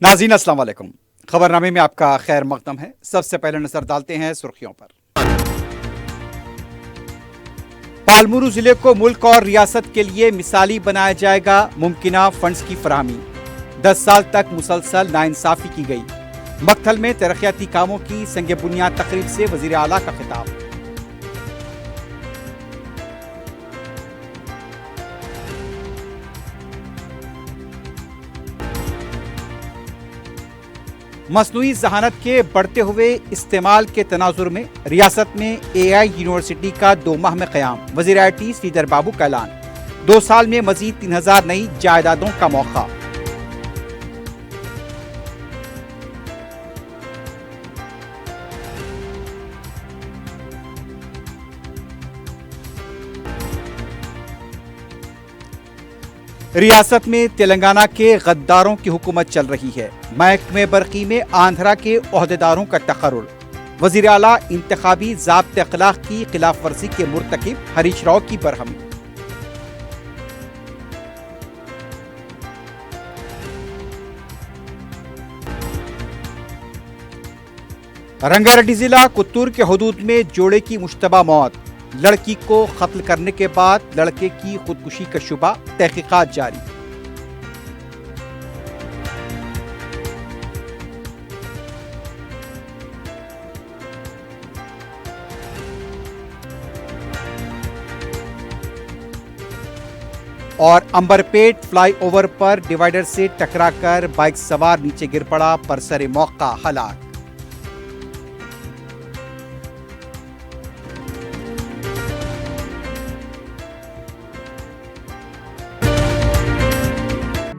नाज़रीन अस्सलाम वालेकुम। खबरनामे में आपका खैर मकदम है। सबसे पहले नजर डालते हैं सुर्खियों पर। पालमुरू जिले को मुल्क और रियासत के लिए मिसाली बनाया जाएगा, मुमकिना फंड्स की फराहमी। 10 साल तक मुसलसल नाइंसाफी की गई। मक्तल में तरक्याती कामों की संग बुनियाद तकरीब से वजीर आला का खिताब। मसनूई जहानत के बढ़ते हुए इस्तेमाल के तनाजुर में रियासत में AI यूनिवर्सिटी का 2 माह में क़याम। वज़ीर IT श्रीधर बाबू का ऐलान। 2 साल में मजीद 3000 नई जायदादों का मौका। रियासत में तेलंगाना के गद्दारों की हुकूमत चल रही है। महकमे बरकी में आंध्रा के ओहदेदारों का तकर्रुर। वज़ीर आला इंतखाबी ज़ाब्ते अखलाक की खिलाफ वर्जी के मुर्तकिब हरीश राव की बरहमी। रंगारेड्डी जिला कुत्तूर के हदूद में जोड़े की मुश्तबा मौत। लड़की को कत्ल करने के बाद लड़के की खुदकुशी का शुबा, तहकीकात जारी। और अंबरपेट फ्लाईओवर पर डिवाइडर से टकराकर बाइक सवार नीचे गिर पड़ा, परसरे मौका हलाक।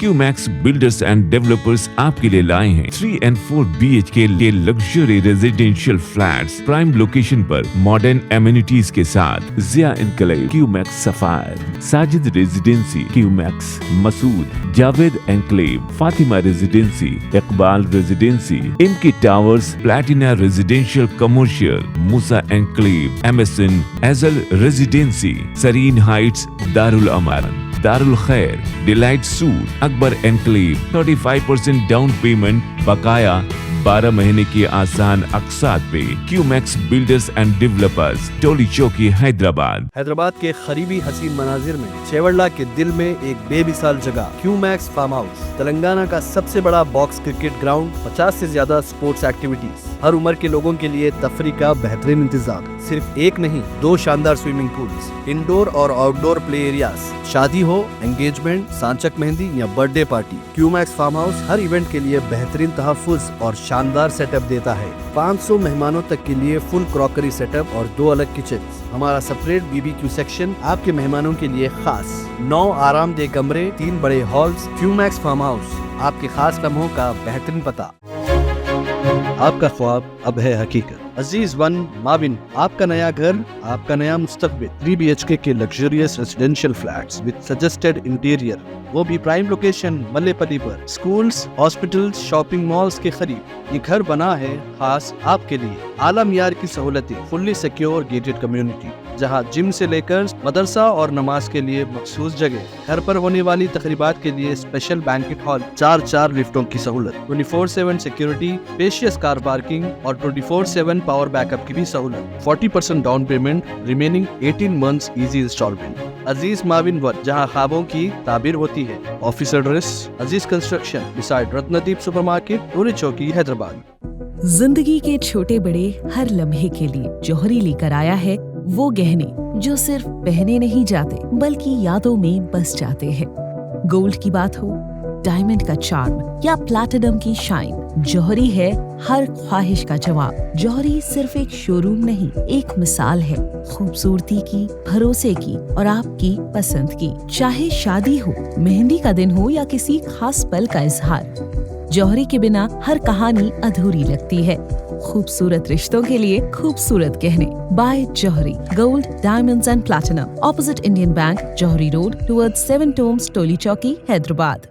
क्यूमैक्स बिल्डर्स एंड डेवलपर्स आपके लिए लाए हैं 3 and 4 BHK के luxury residential flats prime location पर मॉडर्न एमिनिटीज के साथ। Zia enclave, Qmax sapphire, Sajid residency, Qmax Masood, Javed enclave, Fatima residency, Iqbal residency, इनकी towers, platina residential commercial, Musa enclave, MSN एजल residency, Sareen heights, Darul Aman, Darul Khair, delight suite, Akbar enclave, 35% down payment, बकाया 12 महीने की आसान अकसात पे। Qmax builders and developers, Toli Chowki, Hyderabad. Hyderabad के करीबी हसीन मनाजिर में चेवड़ला के दिल में एक बेमिसाल जगह, क्यूमैक्स फार्म हाउस, तेलंगाना का सबसे बड़ा बॉक्स क्रिकेट ग्राउंड, 50 से ज्यादा स्पोर्ट्स एक्टिविटीज, हर उम्र के लोगों के लिए तफरी का बेहतरीन इंतजाम। सिर्फ एक नहीं, 2 शानदार स्विमिंग पूल्स, इंडोर और आउटडोर प्ले एरियाज, शादी हो, एंगेजमेंट, सांचक मेहंदी या birthday party, Qmax farm house हर इवेंट के लिए बेहतरीन तहफ्फुज़ और शानदार सेटअप देता है। 500 मेहमानों तक के लिए फुल क्रॉकरी सेटअप और 2 अलग किचन। हमारा सेपरेट BBQ सेक्शन आपके मेहमानों के लिए खास। 9 आरामदेह कमरे, 3 बड़े हॉल्स। क्यूमैक्स फार्म हाउस, आपके खास लम्हों का बेहतरीन पता। आपका ख्वाब अब है हकीकत। अजीज वन माविन, आपका नया घर, आपका नया मुस्तकबिल। 3 BHK के luxurious residential flats with suggested interior, वो भी प्राइम लोकेशन मल्लेपल्ली पर। स्कूल्स, हॉस्पिटल्स, शॉपिंग मॉल्स के करीब ये घर बना है खास आपके लिए। आला मियार की सहूलतें, फुल्ली सिक्योर गेटेड कम्युनिटी, जहां जिम से लेकर मदरसा और नमाज के लिए मखसूस जगह। घर पर होने वाली तकरीबात के लिए स्पेशल बैंकेट हॉल, 4 लिफ्टों की सहूलत, 24/7 सिक्योरिटी, स्पेशियस कार पार्किंग और 24/7 पावर बैकअप की भी सहूलत। 40% down payment, remaining 18 months easy instalment. Aziz माविन वन, जहां ख्वाबों की ताबीर होती है। Office address Aziz construction beside Ratnadeep supermarket, Toli Chowki, Hyderabad. जिंदगी के छोटे बड़े हर लम्हे के लिए जौहरी लेकर आया है वो गहने जो सिर्फ पहने नहीं जाते बल्कि यादों में बस जाते हैं। गोल्ड की बात हो, डायमंड का चार्म या प्लैटिनम की शाइन, जौहरी है हर ख्वाहिश का जवाब। जौहरी सिर्फ एक शोरूम नहीं, एक मिसाल है खूबसूरती की, भरोसे की और आपकी पसंद की। चाहे शादी हो, मेहंदी का दिन हो या किसी खास पल का इजहार, जौहरी के बिना हर कहानी अधूरी लगती है। खूबसूरत रिश्तों के लिए खूबसूरत गहने by Jauhari. Gold, diamonds and platinum, opposite Indian bank, Jauhari road, towards 7 tombs, Toli Chowki, Hyderabad.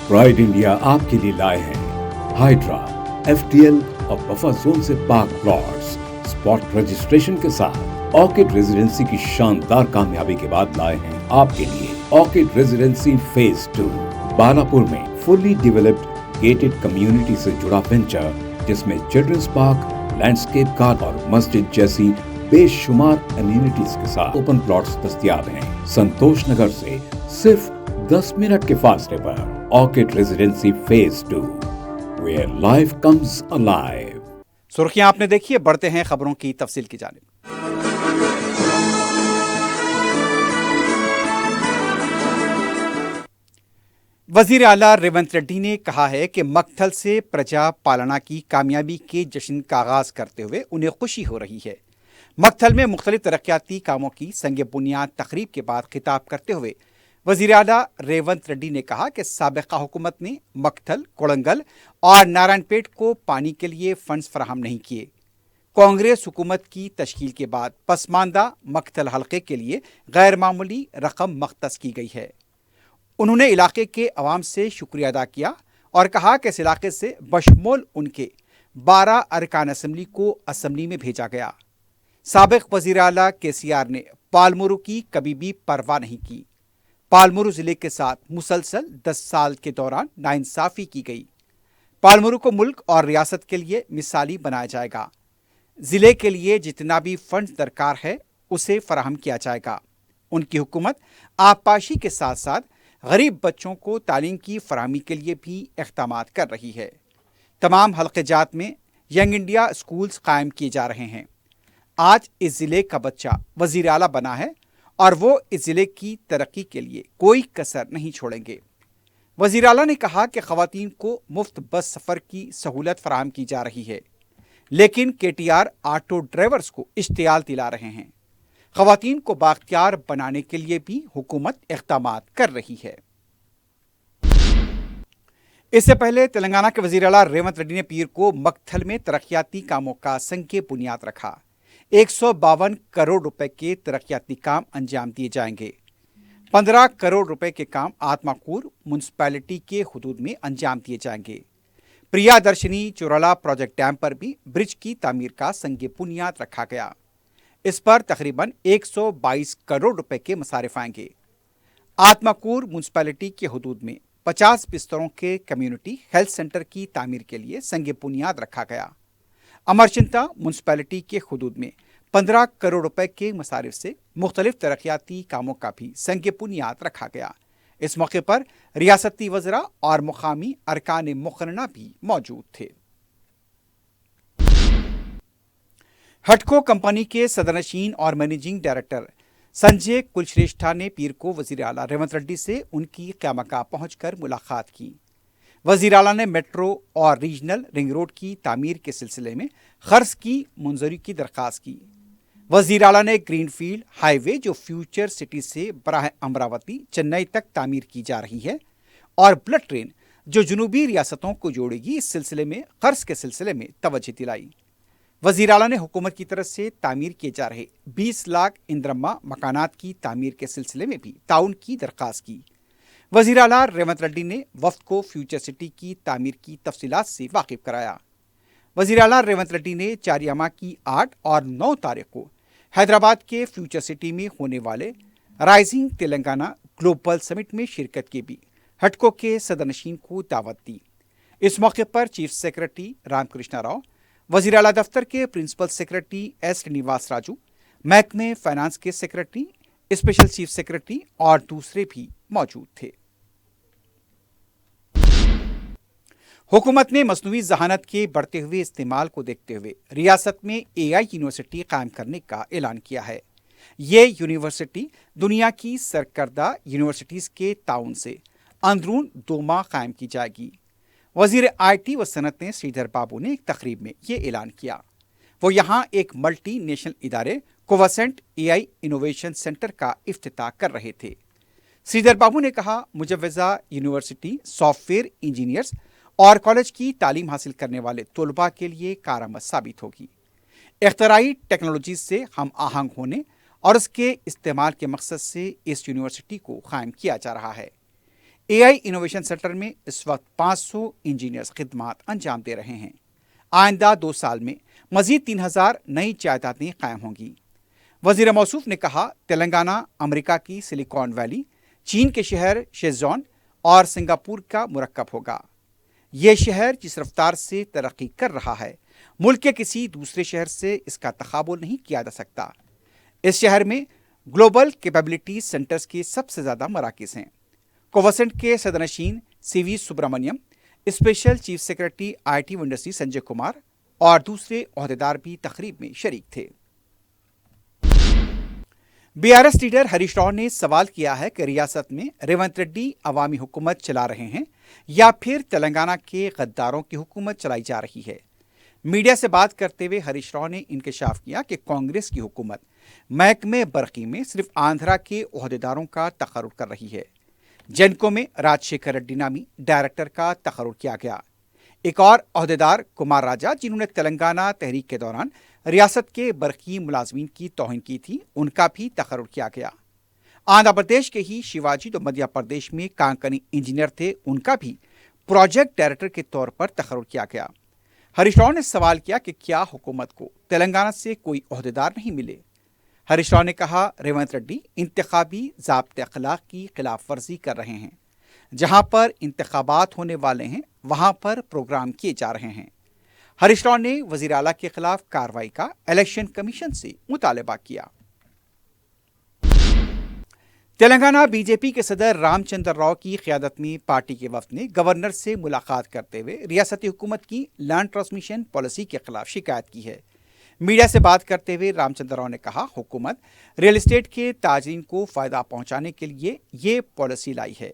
Pride India आपके लिए लाए हैं हाइड्रा, FTL और बफर जोन से पाक प्लॉट्स स्पॉट रजिस्ट्रेशन के साथ। ऑर्किड रेजिडेंसी की शानदार कामयाबी के बाद लाए हैं आपके लिए ऑर्किड रेजिडेंसी फेज 2 बालापुर में फुल्ली डेवलप्ड गेटेड कम्युनिटी से जुड़ा वेंचर जिसमें चिल्ड्रंस पार्क, लैंडस्केप गार्डन और मस्जिद जैसी बेशुमार एम्यूनिटीज के साथ ओपन प्लॉट्स दस्तयाब हैं। संतोष नगर से सिर्फ 10 मिनट के फासले पर orchid residency phase 2, where life comes alive। सुर्खियां आपने देखी है, बढ़ते हैं खबरों की तफसील की जानिब। वजीर आला रेवंत रेड्डी ने कहा है कि मक्थल से प्रजा पालना की कामयाबी के जश्न का आगाज करते हुए उन्हें खुशी हो रही है। मक्थल में मुख्तलिफ तरक्याती कामों की संग बुनियाद तकरीब के बाद खिताब करते हुए वजीर आला रेवंत रेड्डी ने कहा कि साबिका हुकूमत ने मक्थल, कोड़ंगल और नारायणपेट को पानी के लिए फंड्स फराहम नहीं किए। कांग्रेस हुकूमत की तश्कील के बाद पसमानदा मक्थल हल्के के लिए गैर मामूली रकम मख्तस की गई है। उन्होंने इलाके के अवाम से शुक्रिया अदा किया और कहा कि इस इलाके से बशमोल उनके 12 अरकान असम्बली को असम्बली में भेजा गया। साबिक वजीर आला केसीआर ने पालमुरु की कभी भी परवाह नहीं की। पालमुरु जिले के साथ मुसलसल 10 साल के दौरान नाइंसाफी की गई। पालमुरु को मुल्क और रियासत के लिए मिसाली बनाया जाएगा। जिले के लिए जितना भी फंड दरकार है उसे फराहम किया जाएगा। उनकी हुकूमत आबपाशी के साथ साथ गरीब बच्चों को तालीम की फराहमी के लिए भी इक़दामात कर रही है। तमाम हल्के जात में यंग इंडिया स्कूल्स कायम किए जा रहे हैं। आज इस ज़िले का बच्चा वज़ीर आला बना है और वो इस ज़िले की तरक्की के लिए कोई कसर नहीं छोड़ेंगे। वज़ीर आला ने कहा कि ख़वातीन को मुफ्त बस सफ़र की सहूलत फराहम की जा रही है, लेकिन केटीआर ऑटो ड्राइवर्स को इश्तियाल दिला रहे हैं। ख़वातीन को बाख्तियार बनाने के लिए भी हुकूमत इक़दामात कर रही है। इससे पहले तेलंगाना के वज़ीर आला रेवंत रेड्डी ने पीर को मक्थल में तरक्याती कामों का संग बुनियाद रखा। 152 करोड़ रुपए के तरक्याती काम अंजाम दिए जाएंगे। 15 करोड़ रुपए के काम आत्माकूर म्यूनसिपैलिटी के हुदूद में अंजाम दिए जाएंगे। प्रियादर्शनी चोराला प्रोजेक्ट डैम पर भी ब्रिज की तामीर का संग बुनियाद रखा गया। इस पर तकरीबन 122 करोड़ रुपए के मसारिफ आएंगे। आत्माकूर म्यूनसिपैलिटी के हुदूद में 50 बिस्तरों के कम्युनिटी हेल्थ सेंटर की तामीर के लिए संग बुनियाद रखा गया। अमरचिंता म्यूनसिपैलिटी के हुदूद में 15 करोड़ रुपए के मसारिफ से मुख्तलिफ तरक्याती कामों का भी संग बुनियाद रखा गया। इस मौके पर रियासती वज़रा और मुकामी अरकान मुक़र्रना भी मौजूद थे। हटको कंपनी के सदरनशीन और मैनेजिंग डायरेक्टर संजय कुलश्रेष्ठा ने पीर को वज़ीर आला रेवंत रेड्डी से उनकी क़यामगाह पहुंचकर मुलाकात की। वज़ीर आला ने मेट्रो और रीजनल रिंग रोड की तामीर के सिलसिले में क़र्ज़ की मंजूरी की दरख्वास्त की। वज़ीर आला ने ग्रीनफील्ड हाईवे जो फ्यूचर सिटी से बराह अमरावती चेन्नई तक तामीर की जा रही है और बुलेट ट्रेन जो जनूबी रियासतों को जोड़ेगी, इस सिलसिले में क़र्ज़ के सिलसिले में तवज्जो दिलाई। वज़ीर आला ने हुकूमत की तरफ से तामीर किए जा रहे 20 लाख इंद्रम्मा मकानात की तामीर के सिलसिले में भी ताउन की दरख्वास्त की। वज़ीर आला रेवंत रेड्डी ने वफ़द को फ्यूचर सिटी की तामीर की तफसीलात से वाकिफ कराया। वज़ीर आला रेवंत रेड्डी ने चारियामा की 8 और 9 तारीख को हैदराबाद के फ्यूचर सिटी में होने वाले राइजिंग तेलंगाना ग्लोबल समिट में शिरकत की भी हटको के सदरनशीन को दावत दी। इस मौके पर चीफ सेक्रेटरी रामकृष्णा राव, वज़ीर आला दफ्तर के principal secretary S Srinivas Raju, महकमे फाइनेंस के सेक्रेटरी, स्पेशल चीफ सेक्रेटरी और दूसरे भी मौजूद थे। हुकूमत ने मसनूई ज़हानत के बढ़ते हुए इस्तेमाल को देखते हुए रियासत में AI यूनिवर्सिटी कायम करने का ऐलान किया है। ये यूनिवर्सिटी दुनिया की सरकर्दा यूनिवर्सिटीज़ के ताउन से अंदरून 2 माह कायम की जाएगी। वज़ीर IT व सनत ने श्रीधर बाबू ने एक तकरीब में ये ऐलान किया। वो यहाँ एक मल्टी नेशनल इदारे कोवासेंट AI इनोवेशन सेंटर का इफ्तिताह कर रहे थे। श्रीधर बाबू ने कहा, मुजव्वज़ा यूनिवर्सिटी सॉफ्टवेयर इंजीनियर्स और कॉलेज की तालीम हासिल करने वाले तलबा के लिए कारआमद साबित होगी। इख्तराई टेक्नोलॉजी से हम आहंग होने और उसके इस्तेमाल के मकसद से इस यूनिवर्सिटी को कायम किया जा रहा है। AI इनोवेशन सेंटर में इस वक्त 500 इंजीनियर्स खिदमात अंजाम दे रहे हैं। आइंदा 2 साल में मजीद 3000 नई जायदादें कायम होंगी। वज़ीर मौसूफ ने कहा, तेलंगाना अमेरिका की सिलिकॉन वैली, चीन के शहर शेज़ोन और सिंगापुर का मुरक्कब होगा। یہ شہر جس رفتار سے ترقی کر رہا ہے ملک کے کسی دوسرے شہر سے اس کا تقابل نہیں کیا جا سکتا۔ اس شہر میں گلوبل کیپیبلٹی سینٹرز کے سب سے زیادہ مراکز ہیں۔ کووسنٹ کے صدرنشین C V Subramaniam, special chief secretary I T و انڈسٹری سنجے کمار اور دوسرے عہدیدار بھی تقریب میں شریک تھے۔ B R S leader Harish Rao نے سوال کیا ہے کہ ریاست میں ریونت ریڈی عوامی حکومت چلا رہے ہیں یا پھر تلنگانہ کے غداروں کی حکومت چلائی جا رہی ہے۔ میڈیا سے بات کرتے ہوئے ہریش راؤ نے انکشاف کیا کہ کانگریس کی حکومت محکمے برقی میں صرف آندھرا کے عہدیداروں کا تقرر کر رہی ہے۔ جینکو میں راج شیکھر ریڈی نامی ڈائریکٹر کا تقرر کیا گیا۔ ایک اور عہدیدار کمار راجا، جنہوں نے تلنگانہ تحریک کے دوران ریاست کے برقی ملازمین کی توہین کی تھی، ان کا بھی تقرر کیا گیا۔ آندھرا پردیش کے ہی شیواجی جو مدھیہ پردیش میں کانکنی انجینئر تھے، ان کا بھی پروجیکٹ ڈائریکٹر کے طور پر تقرر کیا گیا۔ ہریش راؤ نے سوال کیا کہ کیا حکومت کو تلنگانہ سے کوئی عہدیدار نہیں ملے؟ ہریش راؤ نے کہا، ریونت ریڈی انتخابی ضابطۂ اخلاق کی خلاف ورزی کر رہے ہیں۔ جہاں پر انتخابات ہونے والے ہیں وہاں پر پروگرام کیے جا رہے ہیں۔ ہریش راؤ نے وزیر اعلیٰ کے خلاف کارروائی کا الیکشن کمیشن سے مطالبہ کیا۔ تلنگانہ بی جے پی کے صدر رام چندر راؤ کی قیادت میں پارٹی کے وفد نے گورنر سے ملاقات کرتے ہوئے ریاستی حکومت کی لینڈ ٹرانسمیشن پالیسی کے خلاف شکایت کی ہے۔ میڈیا سے بات کرتے ہوئے رام چندر راؤ نے کہا، حکومت ریئل اسٹیٹ کے تاجرین کو فائدہ پہنچانے کے لیے یہ پالیسی لائی ہے۔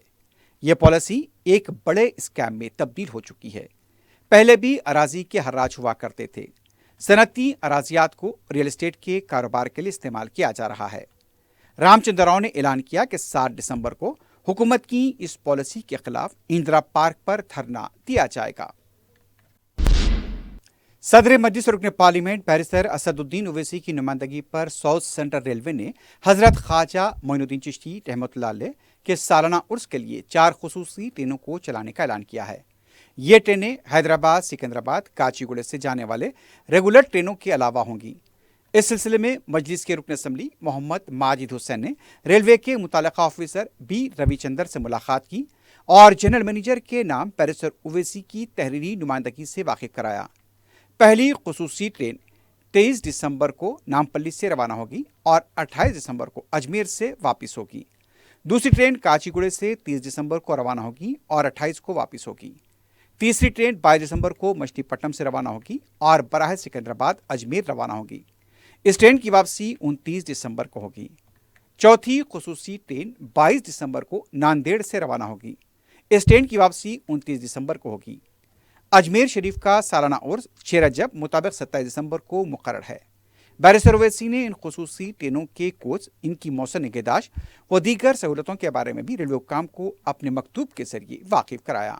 یہ پالیسی ایک بڑے اسکیم میں تبدیل ہو چکی ہے۔ پہلے بھی اراضی کے حراج ہوا کرتے تھے۔ صنعتی اراضیات کو ریئل اسٹیٹ کے کاروبار کے لیے استعمال کیا جا رہا ہے۔ رام چندر راؤ نے اعلان کیا کہ 7 دسمبر کو حکومت کی اس پالیسی کے خلاف اندرا پارک پر دھرنا دیا جائے گا۔ صدر مجلس رکن پارلیمنٹ بیرسٹر اسد الدین اویسی کی نمائندگی پر ساؤتھ سینٹرل ریلوے نے حضرت خواجہ معین الدین چشتی رحمۃ اللہ علیہ کے سالانہ عرس کے لیے 4 خصوصی ٹرینوں کو چلانے کا اعلان کیا ہے۔ یہ ٹرینیں حیدرآباد، سکندرآباد، کاچیگوڑے سے جانے والے ریگولر ٹرینوں کے علاوہ ہوں گی۔ اس سلسلے میں مجلس کے رکن اسمبلی محمد ماجد حسین نے ریلوے کے متعلقہ آفیسر بی روی چندر سے ملاقات کی اور جنرل مینیجر کے نام بیرسٹر اویسی کی تحریری نمائندگی سے واقف کرایا۔ پہلی خصوصی ٹرین 23 دسمبر کو نامپلی سے روانہ ہوگی اور 28 دسمبر کو اجمیر سے واپس ہوگی۔ دوسری ٹرین کاچیگوڑے سے 30 دسمبر کو روانہ ہوگی اور 28 کو واپس ہوگی۔ تیسری ٹرین 22 دسمبر کو مچھلی پٹنم سے روانہ ہوگی اور براہ سکندرآباد اجمیر روانہ ہوگی۔ اس ٹرین کی واپسی 29 دسمبر کو ہوگی۔ چوتھی خصوصی ٹرین 22 دسمبر کو ناندیڑ سے روانہ ہوگی۔ اس ٹرین کی واپسی 29 دسمبر کو ہوگی۔ اجمیر شریف کا سالانہ عرس 6 رجب مطابق 27 دسمبر کو مقرر ہے۔ بیرسٹر اویسی نے ان خصوصی ٹرینوں کے کوچ، ان کی موثر نگہداشت و دیگر سہولتوں کے بارے میں بھی ریلوے حکام کو اپنے مکتوب کے ذریعے واقف کرایا۔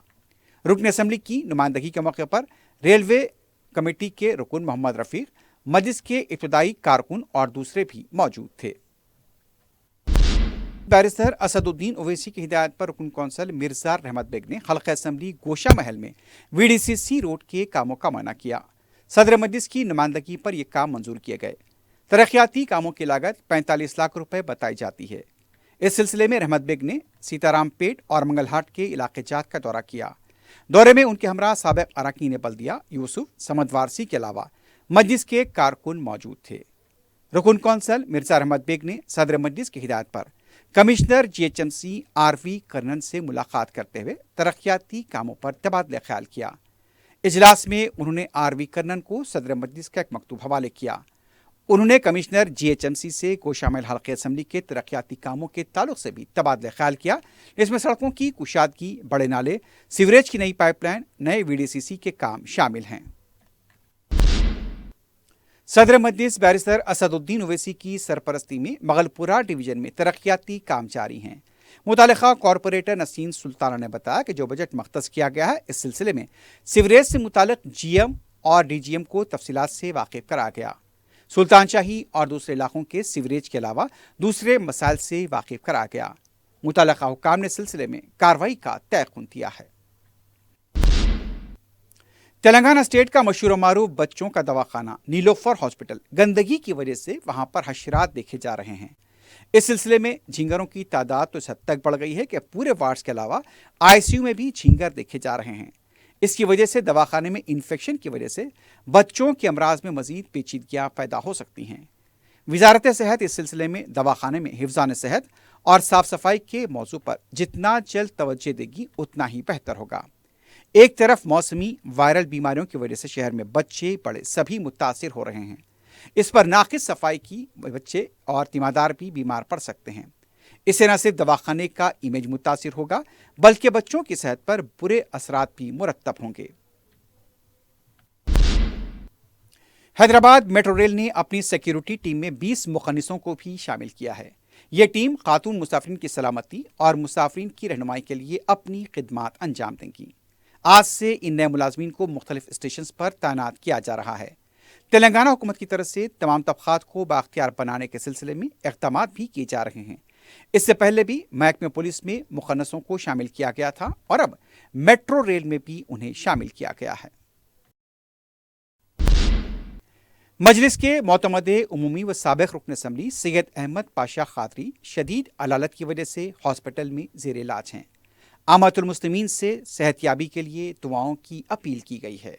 رکن اسمبلی کی نمائندگی کے موقع پر ریلوے کمیٹی کے رکن محمد رفیق، مجلس کے ابتدائی کارکن اور دوسرے بھی موجود تھے۔ بیرسٹر اسد الدین اویسی کی ہدایت پر رکن کونسل مرزا رحمت بیگ نے حلقہ اسمبلی گوشہ محل میں وی ڈی سی سی روڈ کے کاموں کا معائنہ کیا۔ صدر مجلس کی نمائندگی پر یہ کام منظور کیے گئے۔ ترقیاتی کاموں کی لاگت 45 لاکھ روپے بتائی جاتی ہے۔ اس سلسلے میں رحمت بیگ نے سیتارام پیٹ اور منگل ہاٹ کے علاقے جات کا دورہ کیا۔ دورے میں ان کے ہمراہ سابق اراکین بلدیہ یوسف سمد وارسی کے علاوہ مجلس کے کارکن موجود تھے۔ رکن کونسل مرزا رحمت بیگ نے صدر مجلس کی ہدایت پر commissioner G H M C R V Karnan سے ملاقات کرتے ہوئے ترقیاتی کاموں پر تبادلہ خیال کیا۔ اجلاس میں انہوں نے آر وی کرنن کو صدر مجلس کا ایک مکتوب حوالے کیا۔ انہوں نے commissioner G H M C سے گوشہ محل حلقہ اسمبلی کے ترقیاتی کاموں کے تعلق سے بھی تبادلہ خیال کیا۔ اس میں سڑکوں کی کشادگی، بڑے نالے، سیوریج کی نئی پائپ لائن، نئے وی ڈی سی سی کے کام شامل ہیں۔ صدر مجلس بیرسٹر اسد الدین اویسی کی سرپرستی میں مغلپورہ ڈویژن میں ترقیاتی کام جاری ہیں۔ متعلقہ کارپوریٹر نسیم سلطانہ نے بتایا کہ جو بجٹ مختص کیا گیا ہے، اس سلسلے میں سیوریج سے متعلق جی ایم اور ڈی جی ایم کو تفصیلات سے واقف کرا گیا۔ سلطان شاہی اور دوسرے علاقوں کے سیوریج کے علاوہ دوسرے مسائل سے واقف کرا گیا۔ متعلقہ حکام نے سلسلے میں کارروائی کا تیقن دیا ہے۔ تلنگانہ اسٹیٹ کا مشہور و معروف بچوں کا دواخانہ نیلوفر ہاسپٹل گندگی کی وجہ سے وہاں پر حشرات دیکھے جا رہے ہیں۔ اس سلسلے میں جھینگروں کی تعداد تو اس حد تک بڑھ گئی ہے کہ پورے وارڈز کے علاوہ آئی سی یو میں بھی جھینگر دیکھے جا رہے ہیں۔ اس کی وجہ سے دواخانے میں انفیکشن کی وجہ سے بچوں کے امراض میں مزید پیچیدگیاں پیدا ہو سکتی ہیں۔ وزارت صحت اس سلسلے میں دواخانے میں حفظان صحت اور صاف صفائی کے موضوع پر جتنا جلد توجہ دے گی اتنا ہی بہتر ہوگا۔ ایک طرف موسمی وائرل بیماریوں کی وجہ سے شہر میں بچے بڑے سبھی متاثر ہو رہے ہیں، اس پر ناقص صفائی کی بچے اور تیماردار بھی بیمار پڑ سکتے ہیں۔ اس سے نہ صرف دواخانے کا امیج متاثر ہوگا بلکہ بچوں کی صحت پر برے اثرات بھی مرتب ہوں گے۔ حیدرآباد میٹرو ریل نے اپنی سیکیورٹی ٹیم میں 20 مخنصوں کو بھی شامل کیا ہے۔ یہ ٹیم خاتون مسافرین کی سلامتی اور مسافرین کی رہنمائی کے لیے اپنی خدمات انجام دیں گی۔ آج سے ان نئے ملازمین کو مختلف اسٹیشنز پر تعینات کیا جا رہا ہے۔ تلنگانہ حکومت کی طرف سے تمام طبقات کو بااختیار بنانے کے سلسلے میں اقدامات بھی کیے جا رہے ہیں۔ اس سے پہلے بھی محکمہ پولیس میں مخنصوں کو شامل کیا گیا تھا اور اب میٹرو ریل میں بھی انہیں شامل کیا گیا ہے۔ مجلس کے معتمد عمومی و سابق رکن اسمبلی سید احمد پاشا قادری شدید علالت کی وجہ سے ہاسپٹل میں زیر علاج ہیں۔ عامۃ المسلمین سے صحت یابی کے لیے دعاؤں کی اپیل کی گئی ہے۔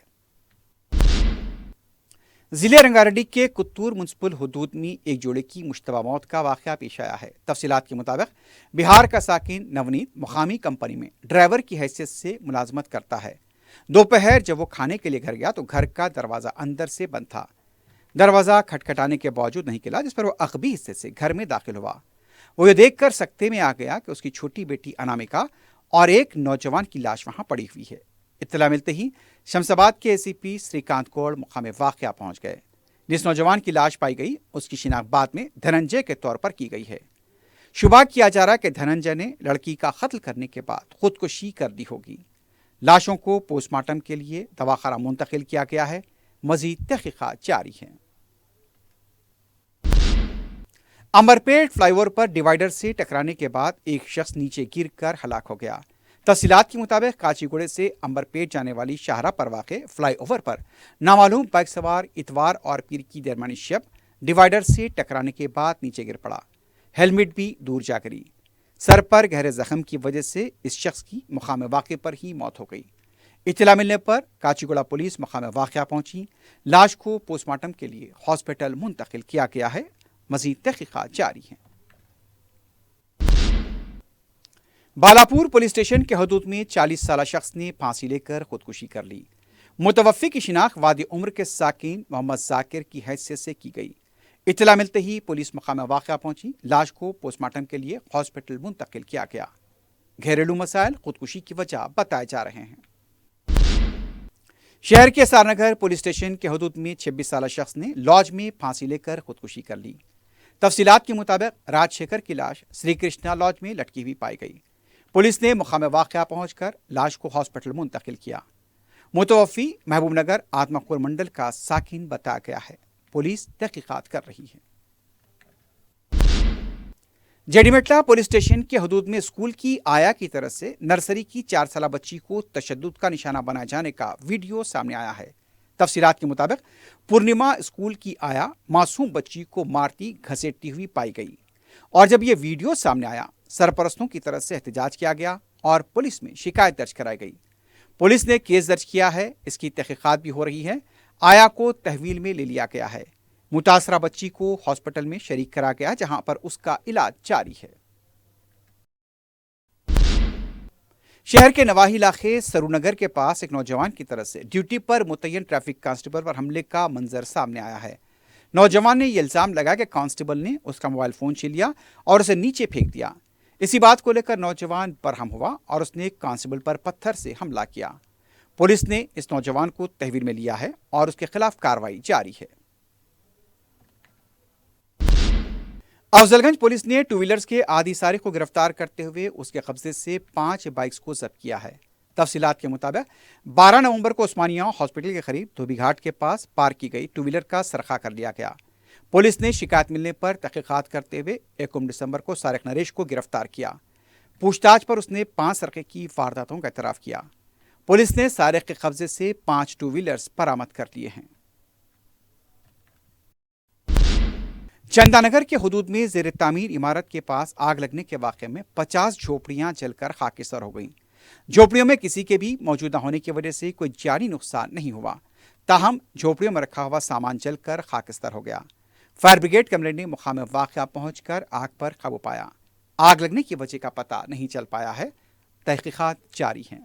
ضلع رنگا ریڈی کے کتور منسپل حدود میں ایک جوڑے کی مشتبہ موت کا واقعہ پیش آیا ہے۔ تفصیلات کے مطابق بہار کا ساکن نونیت مقامی کمپنی میں ڈرائیور کی حیثیت سے ملازمت کرتا ہے۔ دوپہر جب وہ کھانے کے لیے گھر گیا تو گھر کا دروازہ اندر سے بند تھا۔ دروازہ کھٹکھٹانے کے باوجود نہیں کھلا، جس پر وہ عقبی حصے سے گھر میں داخل ہوا۔ وہ یہ دیکھ کر سکتے میں آ گیا کہ اس کی چھوٹی بیٹی انامکا اور ایک نوجوان کی لاش وہاں پڑی ہوئی ہے۔ اطلاع ملتے ہی شمس آباد کے اے سی پی سری کانت کوڑ مقام واقعہ پہنچ گئے۔ جس نوجوان کی لاش پائی گئی اس کی شناخت بعد میں دھننجے کے طور پر کی گئی ہے۔ شبہ کیا جا رہا ہے کہ دھننجے نے لڑکی کا قتل کرنے کے بعد خودکشی کر دی ہوگی۔ لاشوں کو پوسٹ مارٹم کے لیے دواخانہ منتقل کیا گیا ہے۔ مزید تحقیقات جاری ہیں۔ امبرپیٹ فلائی اوور پر ڈیوائیڈر سے ٹکرانے کے بعد ایک شخص نیچے گر کر ہلاک ہو گیا۔ تفصیلات کے مطابق کاچی گوڑے سے امبرپیٹ جانے والی شاہراہ پر واقع فلائی اوور پر نامعلوم بائک سوار اتوار اور پیر کی درمیانی شب ڈیوائیڈر سے ٹکرانے کے بعد نیچے گر پڑا۔ ہیلمٹ بھی دور جا گری۔ سر پر گہرے زخم کی وجہ سے اس شخص کی مقام واقع پر ہی موت ہو گئی۔ اطلاع ملنے پر کاچی گوڑا پولیس مقام واقعہ پہنچی۔ لاش کو پوسٹ مارٹم کے لیے ہاسپٹل منتقل کیا گیا ہے۔ مزید تحقیقات جاری ہیں۔ بالاپور پولیس اسٹیشن کے حدود میں 40 سالہ شخص نے پھانسی لے کر خودکشی کر لی۔ متوفی کی شناخت وادی عمر کے ساکن محمد ذاکر کی حیثیت سے کی گئی۔ اطلاع ملتے ہی پولیس مقام واقعہ پہنچی۔ لاش کو پوسٹ مارٹم کے لیے ہاسپٹل منتقل کیا گیا۔ گھریلو مسائل خودکشی کی وجہ بتائے جا رہے ہیں۔ شہر کے سار نگر پولیس اسٹیشن کے حدود میں 26 سالہ شخص نے لاج میں پھانسی لے کر خودکشی کر لی۔ تفصیلات کے مطابق راج شیکھر کی لاش سری کرشنا لاج میں لٹکی ہوئی پائی گئی۔ پولیس نے مقام واقعہ پہنچ کر لاش کو ہاسپٹل منتقل کیا۔ متوفی محبوب نگر آتما پور منڈل کا ساکن بتایا گیا ہے۔ پولیس تحقیقات کر رہی ہے۔ جیڈی میٹلا پولیس اسٹیشن کے حدود میں اسکول کی آیا کی طرف سے نرسری کی 4 سالہ بچی کو تشدد کا نشانہ بنائے جانے کا ویڈیو سامنے آیا ہے۔ تفصیلات کے مطابق پورنیما اسکول کی آیا معصوم بچی کو مارتی گھسیٹتی ہوئی پائی گئی، اور جب یہ ویڈیو سامنے آیا سرپرستوں کی طرف سے احتجاج کیا گیا اور پولیس میں شکایت درج کرائی گئی۔ پولیس نے کیس درج کیا ہے۔ اس کی تحقیقات بھی ہو رہی ہے۔ آیا کو تحویل میں لے لیا گیا ہے۔ متاثرہ بچی کو ہاسپٹل میں شریک کرا گیا جہاں پر اس کا علاج جاری ہے۔ شہر کے نواحی علاقے سرو نگر کے پاس ایک نوجوان کی طرف سے ڈیوٹی پر متعین ٹریفک کانسٹیبل پر حملے کا منظر سامنے آیا ہے۔ نوجوان نے یہ الزام لگایا کہ کانسٹیبل نے اس کا موبائل فون چھین لیا اور اسے نیچے پھینک دیا۔ اسی بات کو لے کر نوجوان برہم ہوا اور اس نے کانسٹیبل پر پتھر سے حملہ کیا۔ پولیس نے اس نوجوان کو تحویل میں لیا ہے اور اس کے خلاف کارروائی جاری ہے۔ افضل گنج پولیس نے 2 ویلرز کے عادی سارق کو گرفتار کرتے ہوئے اس کے قبضے سے 5 بائکس کو ضبط کیا ہے۔ تفصیلات کے مطابق 12 نومبر کو عثمانیہ ہاسپٹل کے قریب دھوبی گھاٹ کے پاس پارک کی گئی 2 ویلر کا سرقہ کر لیا گیا۔ پولیس نے شکایت ملنے پر تحقیقات کرتے ہوئے 1 دسمبر کو سارق نریش کو گرفتار کیا۔ پوچھ تاچھ پر اس نے 5 سرقے کی وارداتوں کا اعتراف کیا۔ پولیس نے سارق کے قبضے سے 5 2 ویلرز برآمد کر لیے ہیں۔ چندا نگر کے حدود میں زیر تعمیر عمارت کے پاس آگ لگنے کے واقعے میں 50 جھوپڑیاں جل کر خاکستر ہو گئیں۔ झोपड़ियों में किसी के भी मौजूदा होने की वजह से कोई जानी नुकसान नहीं हुआ, ताहम झोपड़ियों में रखा हुआ सामान जलकर खाकस्तर हो गया। फायर ब्रिगेड के अमले ने मुकाम वाक़या पहुंचकर आग पर काबू पाया। आग लगने की वजह का पता नहीं चल पाया है, तहकीकात जारी हैं।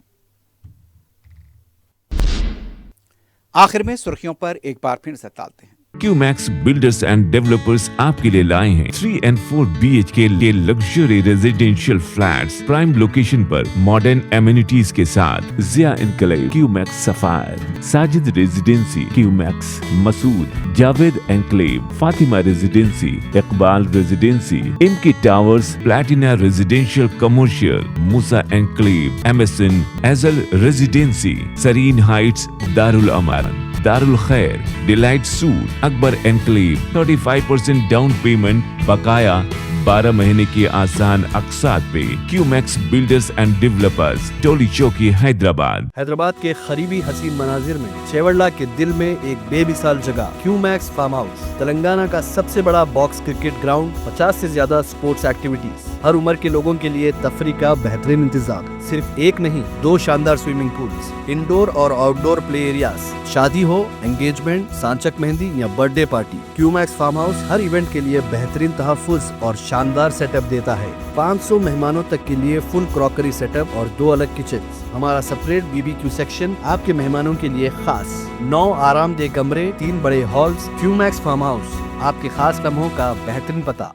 आखिर में सुर्खियों पर एक बार फिर नजर डालते हैं। क्यूमैक्स बिल्डर्स एंड डेवलपर्स आपके लिए लाए हैं 3 and 4 BHK के luxury residential flats prime location पर मॉडर्न एमिनिटीज के साथ। Zia enclave, Qmax sapphire, Sajid residency, Qmax Masood, Javed enclave, Fatima residency, Iqbal residency, इनकी towers, platina residential commercial, Musa enclave, MSN एजल residency, Sareen heights, Darul Aman, Darul Khair, delight suite, Akbar enclave, 35% down payment बकाया, 12 महीने की आसान अकसात पे। Qmax builders and developers, Toli Chowki, Hyderabad के करीबी हसीन मनाजिर में चेवड़ला के दिल में एक बेमिसाल जगह क्यूमैक्स फार्म हाउस, तेलंगाना का सबसे बड़ा बॉक्स क्रिकेट ग्राउंड, 50 से ज्यादा स्पोर्ट्स एक्टिविटीज, हर उम्र के लोगों के लिए तफरी का बेहतरीन इंतजाम। सिर्फ एक नहीं, 2 शानदार स्विमिंग पूल्स, इंडोर और आउटडोर प्ले एरियाज, शादी हो, एंगेजमेंट, सांचक मेहंदी या birthday party, Qmax farm house हर इवेंट के लिए बेहतरीन तहफ्फुज़ और शानदार सेटअप देता है। 500 मेहमानों तक के लिए फुल क्रॉकरी सेटअप और 2 अलग किचन। हमारा सेपरेट BBQ सेक्शन आपके मेहमानों के लिए खास। 9 आरामदेह कमरे, 3 बड़े हॉल्स। क्यूमैक्स फार्म हाउस, आपके खास लम्हों का बेहतरीन पता।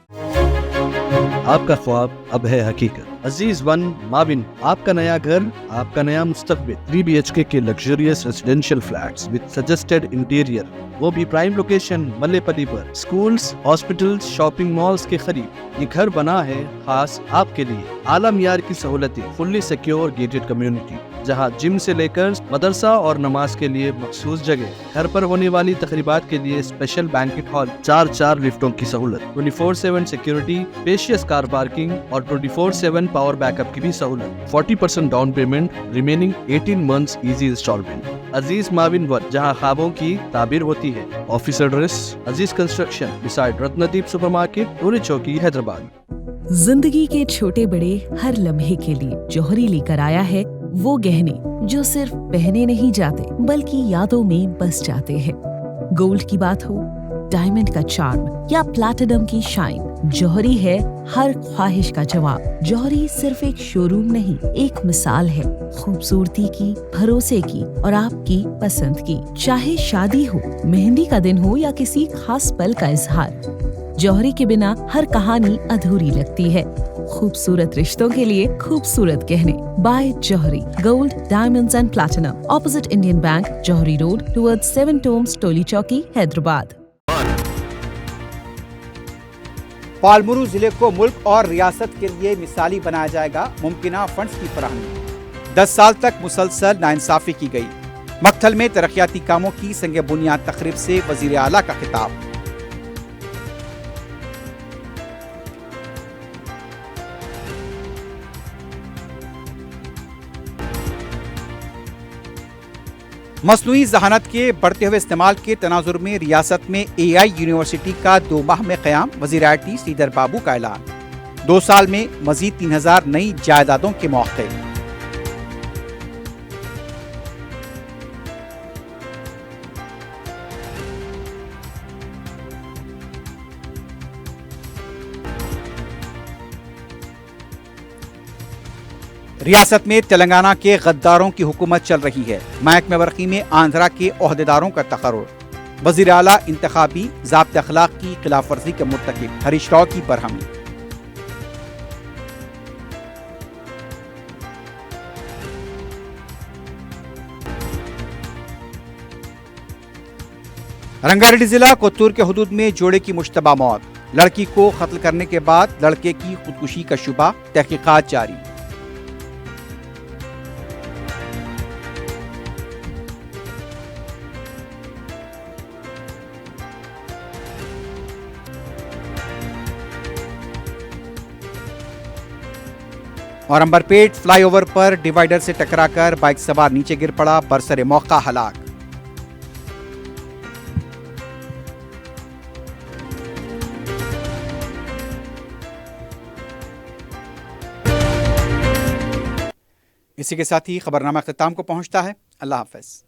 आपका ख्वाब अब है हकीकत। अजीज वन माविन, आपका नया घर, आपका नया मुस्तकबिल। 3 BHK के luxurious residential flats with suggested interior, वो भी प्राइम लोकेशन मल्लेपल्ली पर। स्कूल्स, हॉस्पिटल्स, शॉपिंग मॉल्स के करीब ये घर बना है खास आपके लिए। आला मियार की सहूलतें, फुल्ली सिक्योर गेटेड कम्युनिटी, जहां जिम से लेकर मदरसा और नमाज के लिए मखसूस जगह। घर पर होने वाली तकरीबात के लिए स्पेशल बैंकेट हॉल, 4 लिफ्टों की सहूलत, 24/7 सिक्योरिटी, स्पेशियस कार पार्किंग और 24/7 पावर बैकअप की भी सहूलत। 40% down payment, remaining 18 months easy instalment. Aziz माविन वन, जहां ख्वाबों की ताबीर होती है। Office address Aziz construction beside Ratnadeep supermarket, Toli Chowki, Hyderabad. जिंदगी के छोटे बड़े हर लम्हे के लिए जौहरी लेकर आया है वो गहने जो सिर्फ पहने नहीं जाते बल्कि यादों में बस जाते हैं। गोल्ड की बात हो, डायमंड का चार्म या प्लैटिनम की शाइन, जौहरी है हर ख्वाहिश का जवाब। जौहरी सिर्फ एक शोरूम नहीं, एक मिसाल है खूबसूरती की, भरोसे की और आपकी पसंद की। चाहे शादी हो, मेहंदी का दिन हो या किसी खास पल का इजहार, जौहरी के बिना हर कहानी अधूरी लगती है। खूबसूरत रिश्तों के लिए खूबसूरत गहने by Jauhari, gold, diamonds and platinum, opposite Indian bank, Jauhari road, towards 7 tombs, Toli Chowki, Hyderabad. पालमुरू जिले को मुल्क और रियासत के लिए मिसाली बनाया जाएगा, मुमकिना फंड्स की फराहमी। 10 साल तक मुसलसल नाइंसाफी की गई। मक्थल में तरक्याती कामों की संग बुनियाद तकरीब से वजीर आला का खिताब। मसनूई ज़हानत के बढ़ते हुए इस्तेमाल के तनाजुर में रियासत में AI यूनिवर्सिटी का 2 माह में क़याम, वज़ीर IT श्रीधर बाबू का ऐलान। 2 साल में मजीद 3000 नई जायदादों के मौक़े। रियासत में तेलंगाना के गद्दारों की हुकूमत चल रही है। महकमे बरक़ी में आंध्रा के ओहदेदारों का तकर्रुर। वज़ीर आला इंतखाबी ज़ाब्ते अखलाक की खिलाफ वर्जी के मुर्तकिब हरीश राव की बरहमी। रंगारेड्डी जिला कोत्तूर के हुदूद में जोड़े की मुश्तबा मौत। लड़की को कत्ल करने के बाद लड़के की खुदकुशी का शुबा, तहकीकात जारी। और अंबरपेट फ्लाईओवर पर डिवाइडर से टकराकर बाइक सवार नीचे गिर पड़ा, बरसरे मौका हलाक। اسی کے ساتھ ہی خبرنامہ اختتام کو پہنچتا ہے. اللہ حافظ.